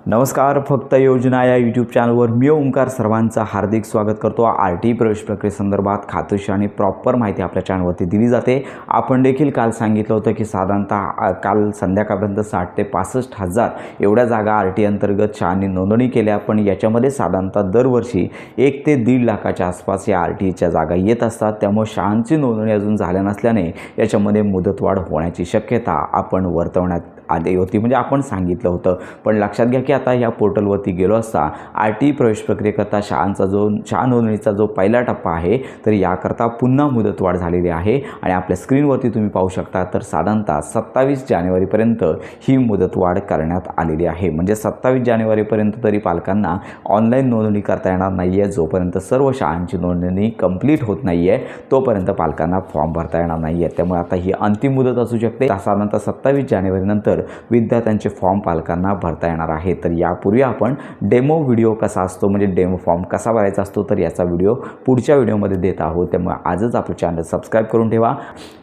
नमस्कार, फक्त योजना या यूट्यूब चॅनलवर मी ओंकार सर्वांचं हार्दिक स्वागत करतो। RT प्रवेश प्रक्रियेसंदर्भात खात्रीशीर आणि प्रॉपर माहिती आपल्या चॅनलवरती दिली जाते। आपण देखील काल सांगितलं होतं की साधारणतः काल संध्याकाळपर्यंत 60 ते 65 हजार एवढ्या जागा RT अंतर्गत शाळांनी नोंदणी केल्या। पण याच्यामध्ये साधारणतः दरवर्षी 1 ते 1.5 लाखाच्या आसपास या RTच्या जागा येत असतात। त्यामुळे शाळांची नोंदणी अजून झाल्या नसल्याने याच्यामध्ये मुदतवाढ होण्याची शक्यता आपण वर्तवण्यात आली होती, म्हणजे आपण सांगितलं होतं। पण लक्षात घ्या की आता या पोर्टलवरती गेलो असता RT प्रवेश प्रक्रियेकरता शाळा नोंदणीचा जो पहिला टप्पा आहे तर याकरता पुन्हा मुदतवाढ झालेली आहे। आणि आपल्या स्क्रीनवरती तुम्ही पाहू शकता तर साधारणतः 27 जानेवारीपर्यंत ही मुदतवाढ करण्यात आलेली आहे। म्हणजे 27 जानेवारीपर्यंत तरी पालकांना ऑनलाईन नोंदणी करता येणार नाही आहे। जोपर्यंत सर्व शाळांची नोंदणी कंप्लीट होत नाही आहे तोपर्यंत पालकांना फॉर्म भरता येणार नाही आहे। त्यामुळे आता ही अंतिम मुदत असू शकते। साधारणतः 27 जानेवारीनंतर विद्यार्थ्यांचे फॉर्म पालकांना भरता येणार आहे। तर यापूर्वी आपण डेमो व्हिडिओ कसा असतो, म्हणजे डेमो फॉर्म कसा भरायचा असतो, तर याचा व्हिडिओ पुढच्या व्हिडिओमध्ये देत आहोत। त्यामुळे आजच आपलं चॅनल सबस्क्राईब करून ठेवा।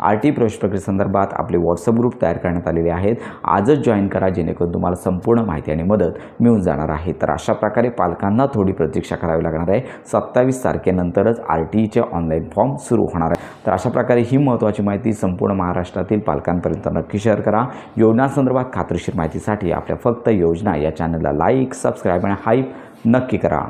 RT प्रवेश प्रक्रियेसंदर्भात आपले व्हॉट्सअप ग्रुप तयार करण्यात आलेले आहेत, आजच जॉईन करा जेणेकरून तुम्हाला संपूर्ण माहिती आणि मदत मिळून जाणार आहे। तर अशा प्रकारे पालकांना थोडी प्रतीक्षा करावी लागणार आहे। 27 तारखेनंतरच RTचे ऑनलाईन फॉर्म सुरू होणार आहे। तर अशा प्रकारे ही महत्त्वाची माहिती संपूर्ण महाराष्ट्रातील पालकांपर्यंत नक्की शेअर करा। योजनांसंदर्भात खात्रीशीर माहितीसाठी आपल्या फक्त योजना या चॅनलला लाईक, सबस्क्राईब आणि हाईप नक्की करा।